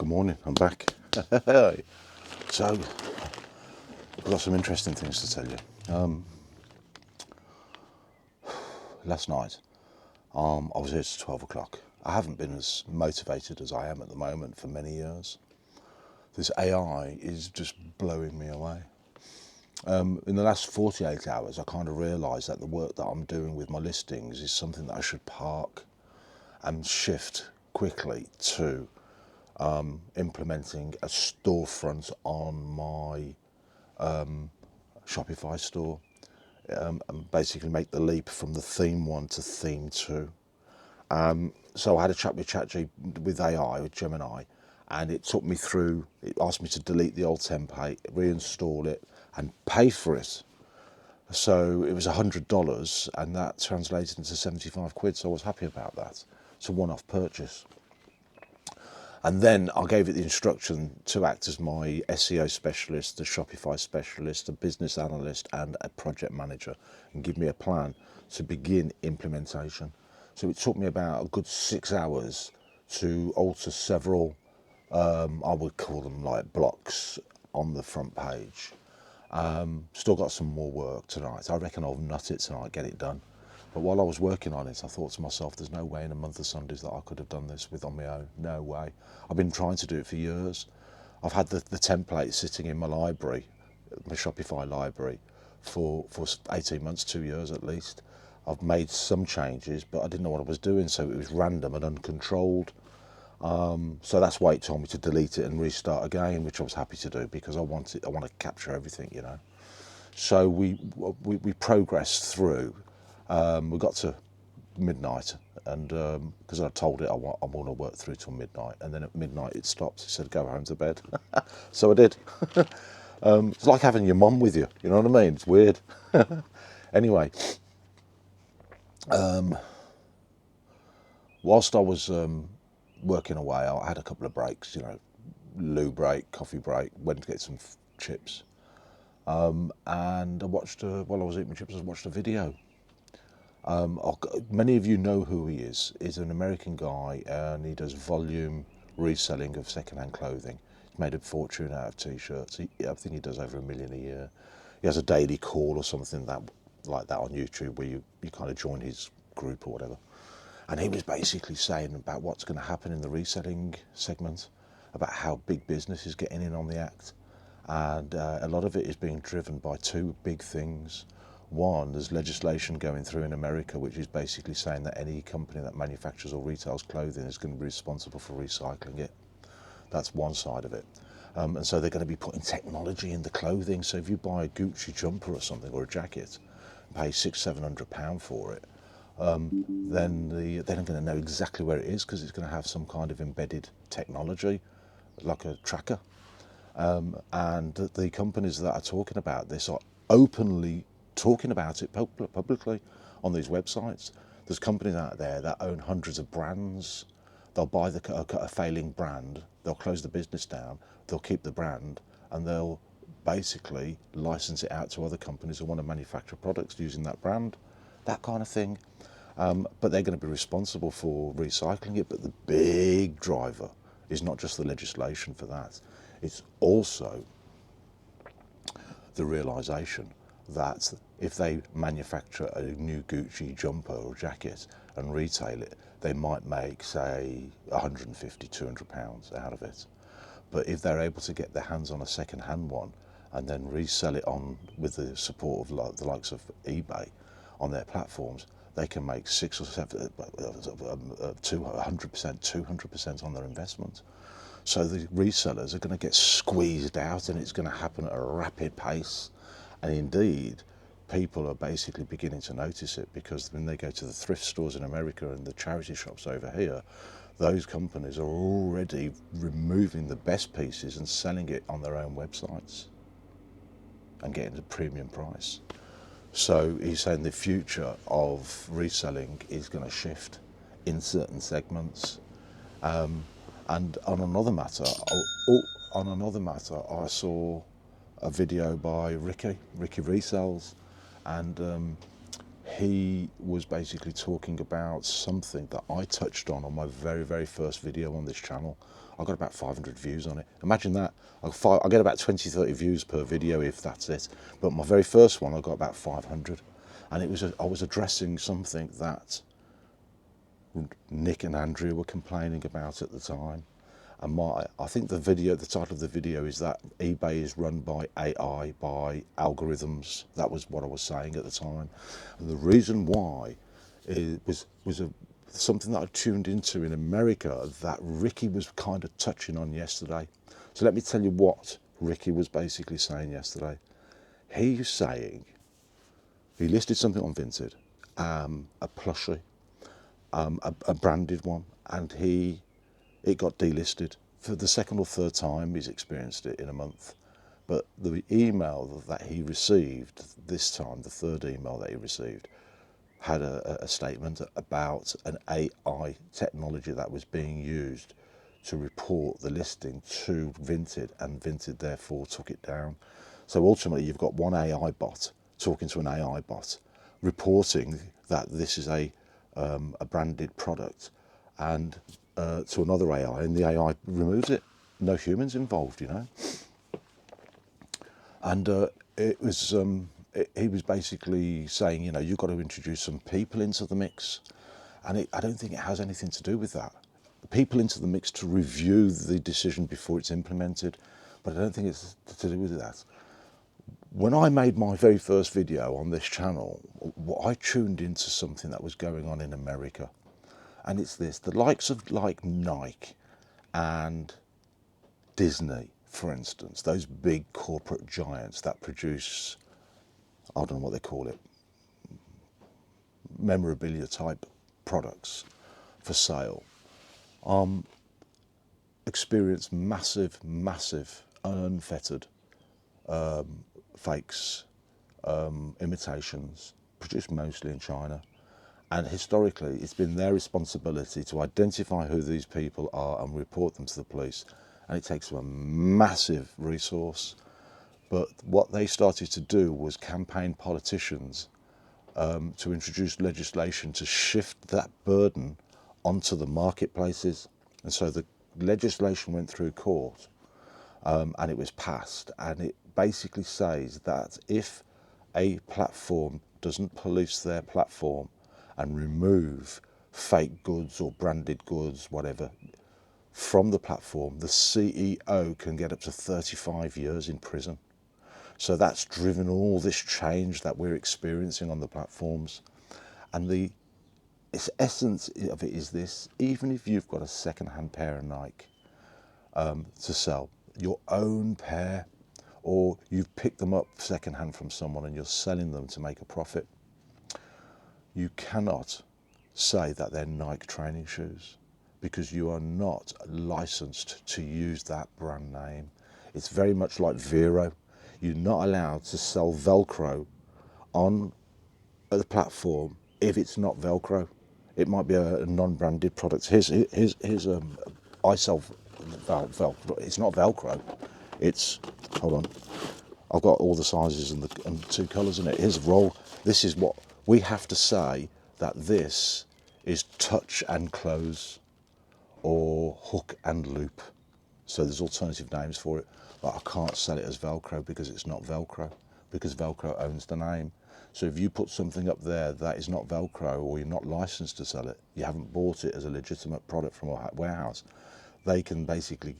Good morning, I'm back. So, I've got some interesting things to tell you. Last night, I was here till 12 o'clock. I haven't been as motivated as I am at the moment for many years. This AI is just blowing me away. In the last 48 hours, I kind of realised that the work that I'm doing with my listings is something that I should park and shift quickly to implementing a storefront on my Shopify store, and basically make the leap from the theme 1 to theme 2. So I had a chat with AI, with Gemini, and it took me through, it asked me to delete the old template, reinstall it, and pay for it. So it was $100, and that translated into 75 quid, so I was happy about that. It's a one-off purchase. And then I gave it the instruction to act as my SEO specialist, a Shopify specialist, a business analyst, and a project manager, and give me a plan to begin implementation. So it took me about a good 6 hours to alter several, I would call them like blocks on the front page. Still got some more work tonight. I reckon I'll nut it tonight, get it done. But while I was working on it, I thought to myself, there's no way in a month of Sundays that I could have done this with on my own. No way. I've been trying to do it for years. I've had the template sitting in my library, my Shopify library, for 18 months, 2 years at least. I've made some changes, but I didn't know what I was doing, so it was random and uncontrolled. So that's why it told me to delete it and restart again, which I was happy to do because I want to capture everything, you know. So we progressed through. We got to midnight, and because I told it I want to work through till midnight, and then at midnight it stopped. It said go home to bed. So I did. It's like having your mum with you, you know what I mean? It's weird. Anyway, whilst I was working away, I had a couple of breaks, you know, loo break, coffee break, went to get some chips, and I watched, while I was eating my chips, I watched a video. Many of you know who he is. He's an American guy, and he does volume reselling of second-hand clothing. He's made a fortune out of t-shirts. I think he does over $1 million a year. He has a daily call or something like that on YouTube where you kind of join his group or whatever. And he was basically saying about what's going to happen in the reselling segment, about how big business is getting in on the act. And a lot of it is being driven by two big things. One, there's legislation going through in America which is basically saying that any company that manufactures or retails clothing is going to be responsible for recycling it. That's one side of it. And so they're going to be putting technology in the clothing. So if you buy a Gucci jumper or something, or a jacket, and pay £600-700 for it, then they're not going to know exactly where it is because it's going to have some kind of embedded technology, like a tracker. And the companies that are talking about this are openly talking about it publicly on these websites. There's companies out there that own hundreds of brands. They'll buy a failing brand, they'll close the business down, they'll keep the brand, and they'll basically license it out to other companies who want to manufacture products using that brand, that kind of thing. But they're going to be responsible for recycling it. But the big driver is not just the legislation for that, it's also the realisation that if they manufacture a new Gucci jumper or jacket and retail it, they might make, say, £150-200 out of it. But if they're able to get their hands on a second-hand one and then resell it on with the support of the likes of eBay on their platforms, they can make 6 or 7, 100%, 200% on their investment. So the resellers are going to get squeezed out, and it's going to happen at a rapid pace. And indeed, people are basically beginning to notice it, because when they go to the thrift stores in America and the charity shops over here, those companies are already removing the best pieces and selling it on their own websites and getting a premium price. So he's saying the future of reselling is going to shift in certain segments. And on another matter, I saw a video by Ricky Resells, and he was basically talking about something that I touched on my very, very first video on this channel. I got about 500 views on it. Imagine that. I get about 20, 30 views per video if that's it. But my very first one, I got about 500. And I was addressing something that Nick and Andrew were complaining about at the time. And I think the title of the video is that eBay is run by AI, by algorithms. That was what I was saying at the time. And the reason why was something that I tuned into in America that Ricky was kind of touching on yesterday. So let me tell you what Ricky was basically saying yesterday. He was saying, he listed something on Vinted, a plushie, a branded one, and it got delisted. For the second or third time he's experienced it in a month. But the email that he received this time, the third email that he received, had a statement about an AI technology that was being used to report the listing to Vinted, and Vinted therefore took it down. So ultimately you've got one AI bot talking to an AI bot, reporting that this is a branded product, and to another AI, and the AI removes it. No humans involved, you know. And he was basically saying, you know, you've got to introduce some people into the mix, and I don't think it has anything to do with that. People into the mix to review the decision before it's implemented, but I don't think it's to do with that. When I made my very first video on this channel, I tuned into something that was going on in America. And it's this, the likes of like Nike and Disney, for instance, those big corporate giants that produce, I don't know what they call it, memorabilia type products for sale, experience massive, unfettered fakes, imitations, produced mostly in China. And historically, it's been their responsibility to identify who these people are and report them to the police. And it takes a massive resource. But what they started to do was campaign politicians to introduce legislation to shift that burden onto the marketplaces. And so the legislation went through court, and it was passed. And it basically says that if a platform doesn't police their platform and remove fake goods or branded goods, whatever, from the platform, the CEO can get up to 35 years in prison. So that's driven all this change that we're experiencing on the platforms. And the essence of it is this: even if you've got a second-hand pair of Nike to sell, your own pair, or you've picked them up second-hand from someone and you're selling them to make a profit, you cannot say that they're Nike training shoes, because you are not licensed to use that brand name. It's very much like Vero. You're not allowed to sell Velcro on the platform if it's not Velcro. It might be a non-branded product. Here's I sell Velcro. It's not Velcro. It's, hold on, I've got all the sizes and the two colours in it. Here's a roll. This is what we have to say, that this is touch and close or hook and loop. So there's alternative names for it, but I can't sell it as Velcro because it's not Velcro, because Velcro owns the name. So if you put something up there that is not Velcro, or you're not licensed to sell it, you haven't bought it as a legitimate product from a warehouse, they can basically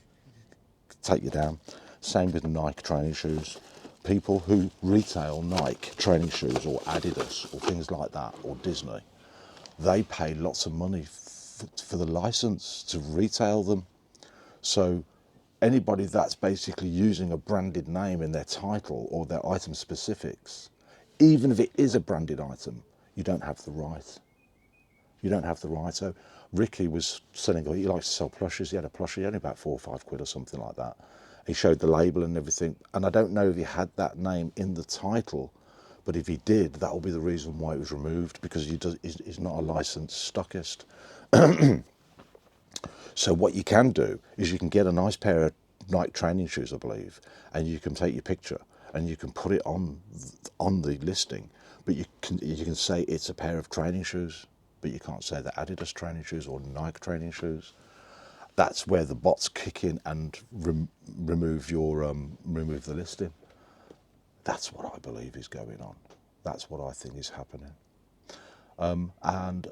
take you down. Same with Nike training shoes. People who retail Nike training shoes or Adidas or things like that, or Disney, they pay lots of money for the license to retail them. So anybody that's basically using a branded name in their title or their item specifics, even if it is a branded item, you don't have the right. You don't have the right. So Ricky was selling, he likes to sell plushies. He had a plushie, only about £4 or £5 or something like that. He showed the label and everything. And I don't know if he had that name in the title, but if he did, that will be the reason why it was removed, because he's not a licensed stockist. So what you can do is you can get a nice pair of Nike training shoes, I believe, and you can take your picture and you can put it on the listing. But you can say it's a pair of training shoes, but you can't say they're Adidas training shoes or Nike training shoes. That's where the bots kick in and remove the listing. That's what I believe is going on. That's what I think is happening. And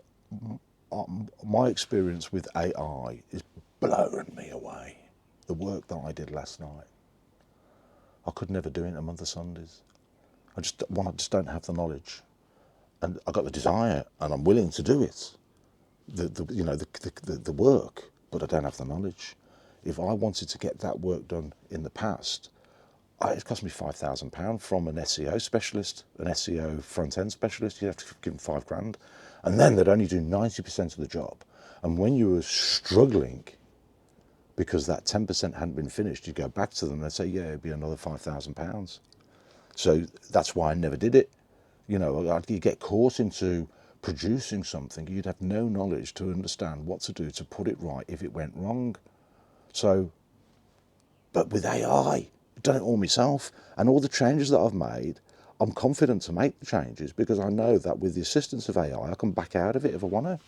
my experience with AI is blowing me away. The work that I did last night, I could never do it in a month of Sundays. I just don't have the knowledge, and I got the desire, and I'm willing to do it. The work, but I don't have the knowledge. If I wanted to get that work done in the past, it cost me £5,000 from an SEO specialist, an SEO front-end specialist. You'd have to give them £5,000, and then they'd only do 90% of the job. And when you were struggling because that 10% hadn't been finished, you go back to them and they say, yeah, it'd be another £5,000. So that's why I never did it. You get caught into producing something, you'd have no knowledge to understand what to do to put it right if it went wrong. So, but with AI, I've done it all myself, and all the changes that I've made, I'm confident to make the changes because I know that with the assistance of AI, I can back out of it if I want to.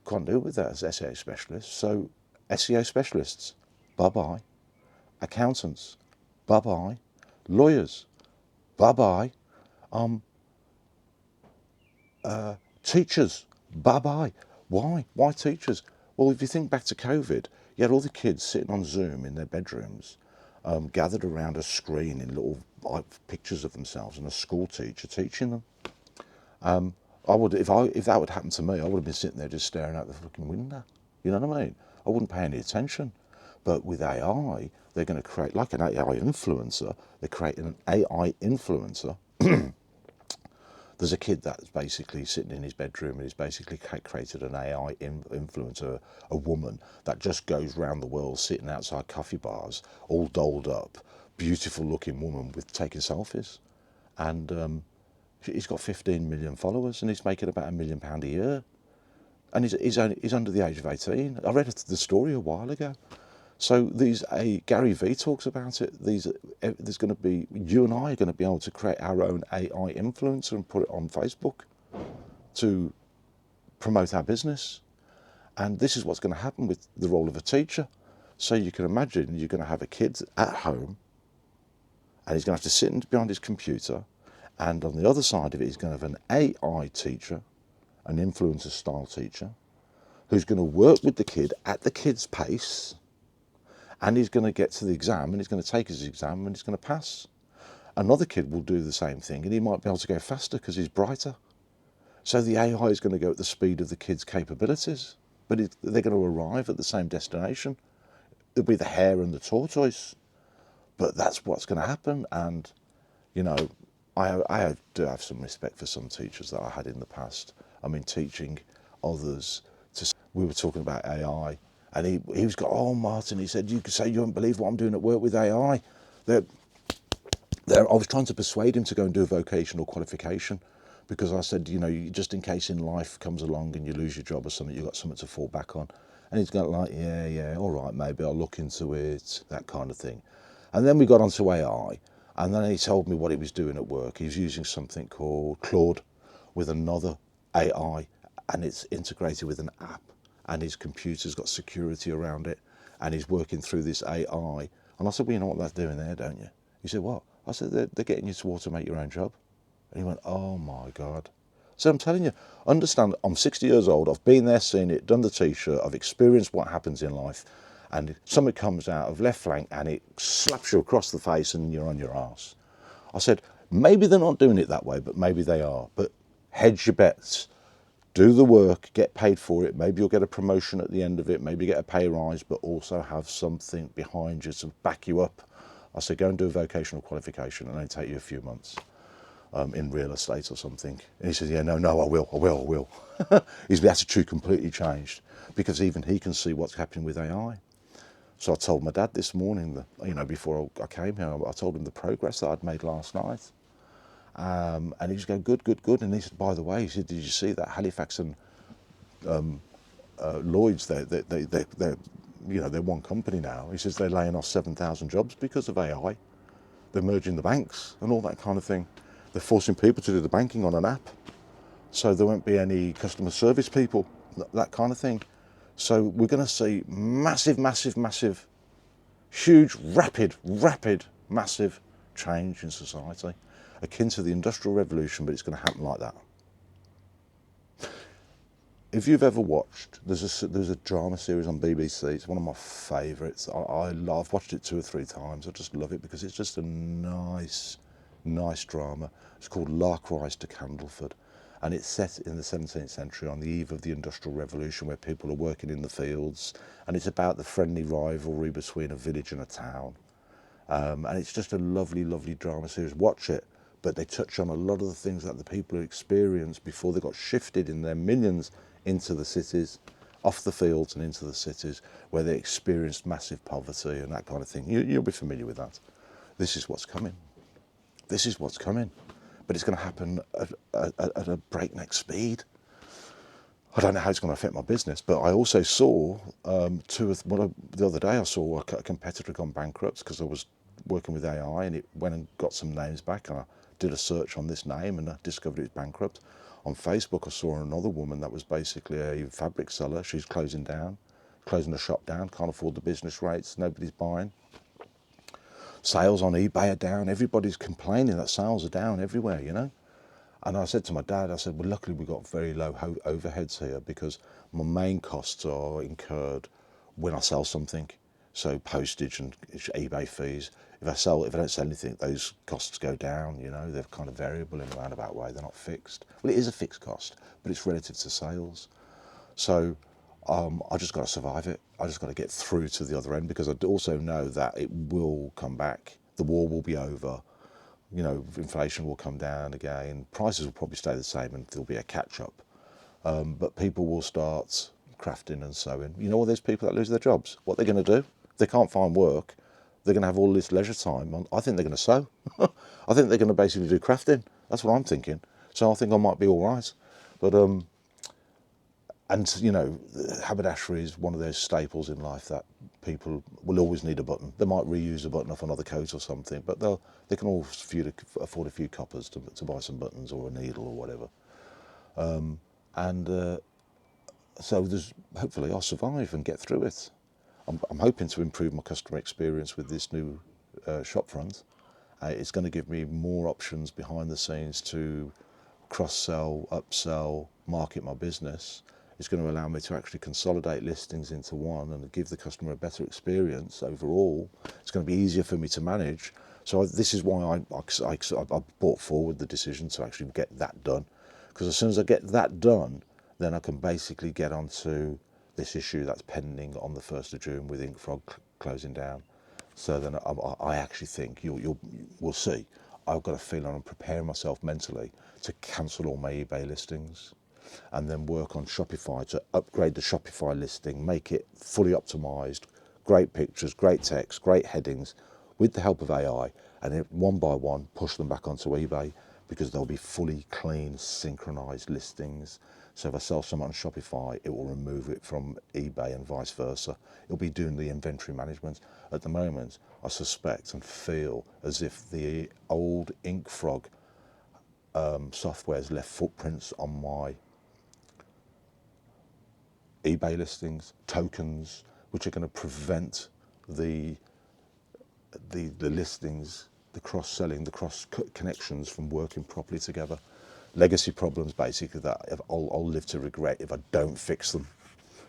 Can't do it with that as SEO specialist. So SEO specialists, bye-bye. Accountants, bye-bye. Lawyers, bye-bye. Teachers, bye-bye. Why? Why teachers? Well, if you think back to COVID, you had all the kids sitting on Zoom in their bedrooms, gathered around a screen in little pictures of themselves, and a school teacher teaching them. I would, if that would happen to me, I would have been sitting there just staring out the fucking window. You know what I mean? I wouldn't pay any attention. But with AI, they're going to create, like an AI influencer, they're creating an AI influencer. There's a kid that's basically sitting in his bedroom and he's basically created an AI influencer, a woman that just goes around the world sitting outside coffee bars, all dolled up, beautiful looking woman with taking selfies. And he's got 15 million followers and he's making about £1 million a year. And he's under the age of 18. I read the story a while ago. So Gary Vee talks about it. There's going to be, you and I are going to be able to create our own AI influencer and put it on Facebook to promote our business. And this is what's going to happen with the role of a teacher. So you can imagine you're going to have a kid at home and he's going to have to sit behind his computer, and on the other side of it he's going to have an AI teacher, an influencer style teacher, who's going to work with the kid at the kid's pace. And he's going to get to the exam and he's going to take his exam and he's going to pass. Another kid will do the same thing and he might be able to go faster because he's brighter. So the AI is going to go at the speed of the kid's capabilities, but they're going to arrive at the same destination. It'll be the hare and the tortoise, but that's what's going to happen. And, I do have some respect for some teachers that I had in the past. I mean, teaching others we were talking about AI. And he was going, oh, Martin, he said, you could say you won't believe what I'm doing at work with AI. I was trying to persuade him to go and do a vocational qualification because I said, just in case in life comes along and you lose your job or something, you've got something to fall back on. And he's going like, yeah, all right, maybe I'll look into it, that kind of thing. And then we got onto AI, and then he told me what he was doing at work. He was using something called Claude with another AI, and it's integrated with an app. And his computer's got security around it, and he's working through this AI. And I said, well, you know what they're doing there, don't you? He said, what? I said, they're getting you to automate your own job. And he went, oh my God. So I'm telling you, understand, I'm 60 years old, I've been there, seen it, done the t-shirt, I've experienced what happens in life, and something comes out of left flank and it slaps you across the face and you're on your arse. I said, maybe they're not doing it that way, but maybe they are. But hedge your bets. Do the work, get paid for it. Maybe you'll get a promotion at the end of it. Maybe get a pay rise, but also have something behind you to back you up. I said, go and do a vocational qualification and it'll take you a few months in real estate or something. And he said, yeah, no, I will. His attitude completely changed because even he can see what's happening with AI. So I told my dad this morning, before I came here, I told him the progress that I'd made last night. And he was going, good. And he said, by the way, he said, did you see that Halifax and Lloyd's, they're one company now. He says they're laying off 7,000 jobs because of AI. They're merging the banks and all that kind of thing. They're forcing people to do the banking on an app. So there won't be any customer service people, that kind of thing. So we're going to see massive, huge, rapid, massive change in society, akin to the Industrial Revolution, but it's going to happen like that. If you've ever watched, there's a drama series on BBC. It's one of my favourites. I've watched it 2 or 3 times. I just love it because it's just a nice drama. It's called Lark Rise to Candleford, and it's set in the 17th century on the eve of the Industrial Revolution, where people are working in the fields, and it's about the friendly rivalry between a village and a town. And it's just a lovely drama series. Watch it. But they touch on a lot of the things that the people experienced before they got shifted in their millions into the cities, off the fields and into the cities, where they experienced massive poverty and that kind of thing. You'll be familiar with that. This is what's coming. This is what's coming. But it's going to happen at a breakneck speed. I don't know how it's going to affect my business, but I also saw, the other day I saw a competitor gone bankrupt because I was working with AI, and it went and got some names back, and I did a search on this name and I discovered it was bankrupt. On Facebook I saw another woman that was basically a fabric seller. She's closing the shop down, can't afford the business rates, nobody's buying. Sales on eBay are down, everybody's complaining that sales are down everywhere, you know. And I said to my dad, I said, well, luckily we've got very low overheads here, because my main costs are incurred when I sell something. So postage and eBay fees. If I don't sell anything, those costs go down, you know. They're kind of variable in a roundabout way. They're not fixed. Well, it is a fixed cost, but it's relative to sales. So I just got to survive it. I just got to get through to the other end, because I also know that it will come back. The war will be over. You know, inflation will come down again. Prices will probably stay the same, and there'll be a catch-up. But people will start crafting and sewing. You know, all those people that lose their jobs, what they're going to do? They can't find work. They're going to have all this leisure time. I think they're going to sew. I think they're going to basically do crafting. That's what I'm thinking. So I think I might be all right. But and you know, haberdashery is one of those staples in life that people will always need a button. They might reuse a button off another coat or something, but they can all afford a few coppers to buy some buttons or a needle or whatever. So hopefully I'll survive and get through it. I'm hoping to improve my customer experience with this new shopfront. It's going to give me more options behind the scenes to cross-sell, upsell, market my business. It's going to allow me to actually consolidate listings into one and give the customer a better experience overall. It's going to be easier for me to manage. So this is why I brought forward the decision to actually get that done. Because as soon as I get that done, then I can basically get onto this issue that's pending on the 1st of June with Inkfrog closing down. So then I actually think we'll see. I've got a feeling I'm preparing myself mentally to cancel all my eBay listings and then work on Shopify to upgrade the Shopify listing, make it fully optimized, great pictures, great text, great headings, with the help of AI, and then one by one push them back onto eBay, because they'll be fully clean, synchronized listings. So if I sell something on Shopify, it will remove it from eBay and vice versa. It'll be doing the inventory management. At the moment, I suspect and feel as if the old Inkfrog software has left footprints on my eBay listings, tokens, which are going to prevent the listings, the cross-selling, the cross-connections from working properly together. Legacy problems, basically, that I'll live to regret if I don't fix them.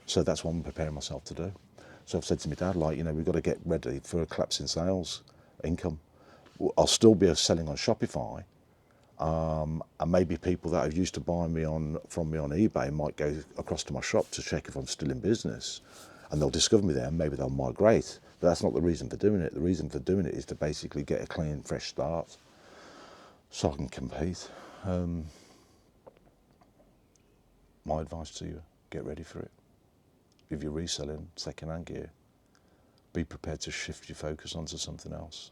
So that's what I'm preparing myself to do. So I've said to my dad, like, you know, we've got to get ready for a collapse in sales income. I'll still be selling on Shopify, and maybe people that have used to buy from me on eBay might go across to my shop to check if I'm still in business, and they'll discover me there, and maybe they'll migrate. But that's not the reason for doing it. The reason for doing it is to basically get a clean, fresh start so I can compete. My advice to you, get ready for it. If you're reselling second-hand gear, be prepared to shift your focus onto something else.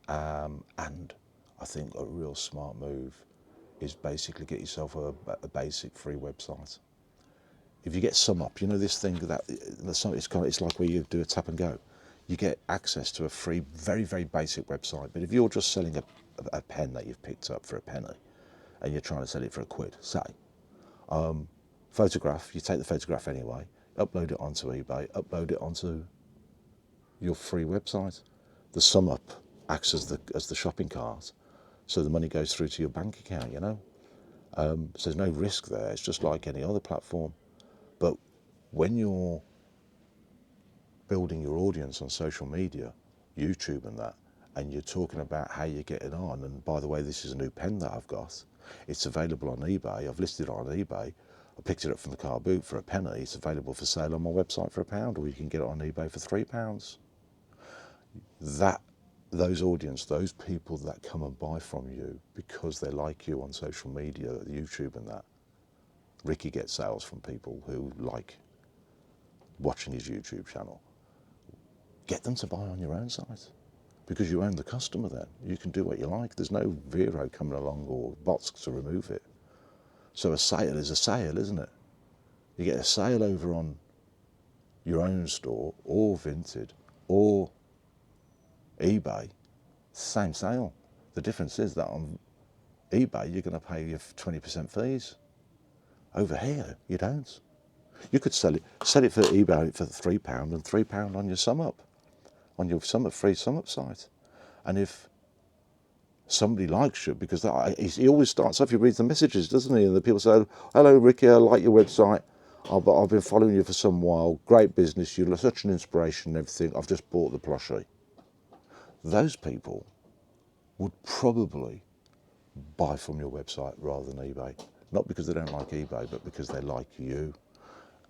And I think a real smart move is basically get yourself a basic free website. If you get SumUp, you know this thing that it's like where you do a tap and go. You get access to a free, very, very basic website. But if you're just selling a pen that you've picked up for a penny, and you're trying to sell it for £1, say. Photograph, you take the photograph anyway, upload it onto eBay, upload it onto your free website. The sum up acts as the shopping cart, so the money goes through to your bank account, you know. So there's no risk there, it's just like any other platform. But when you're building your audience on social media, YouTube and that, and you're talking about how you're getting on, and by the way, this is a new pen that I've got, it's available on eBay, I've listed it on eBay, I picked it up from the car boot for a penny, it's available for sale on my website for £1, or you can get it on eBay for £3. Those audience, those people that come and buy from you because they like you on social media, YouTube and that. Ricky gets sales from people who like watching his YouTube channel. Get them to buy on your own site, because you own the customer then. You can do what you like. There's no Vero coming along or bots to remove it. So a sale is a sale, isn't it? You get a sale over on your own store or Vinted or eBay, same sale. The difference is that on eBay you're going to pay your 20% fees. Over here you don't. You could sell it for eBay for £3 and £3 on your sum up, on your free sum up site. And if somebody likes you, because he always starts off, he reads the messages, doesn't he? And the people say, hello Ricky, I like your website. I've been following you for some while. Great business. You're such an inspiration and everything. I've just bought the plushie. Those people would probably buy from your website rather than eBay. Not because they don't like eBay, but because they like you.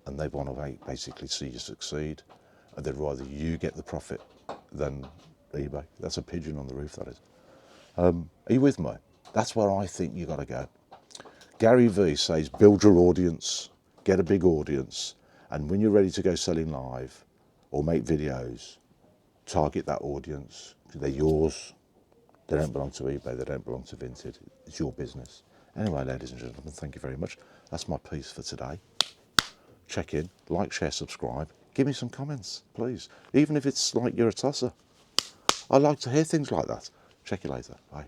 And they want to basically see you succeed. And they'd rather you get the profit than eBay. That's a pigeon on the roof, that is. Are you with me? That's where I think you got to go. Gary Vee says, build your audience, get a big audience, and when you're ready to go selling live or make videos, target that audience. They're yours. They don't belong to eBay. They don't belong to Vinted. It's your business. Anyway, ladies and gentlemen, thank you very much. That's my piece for today. Check in, like, share, subscribe. Give me some comments, please. Even if it's like you're a tosser. I like to hear things like that. Check you later. Bye.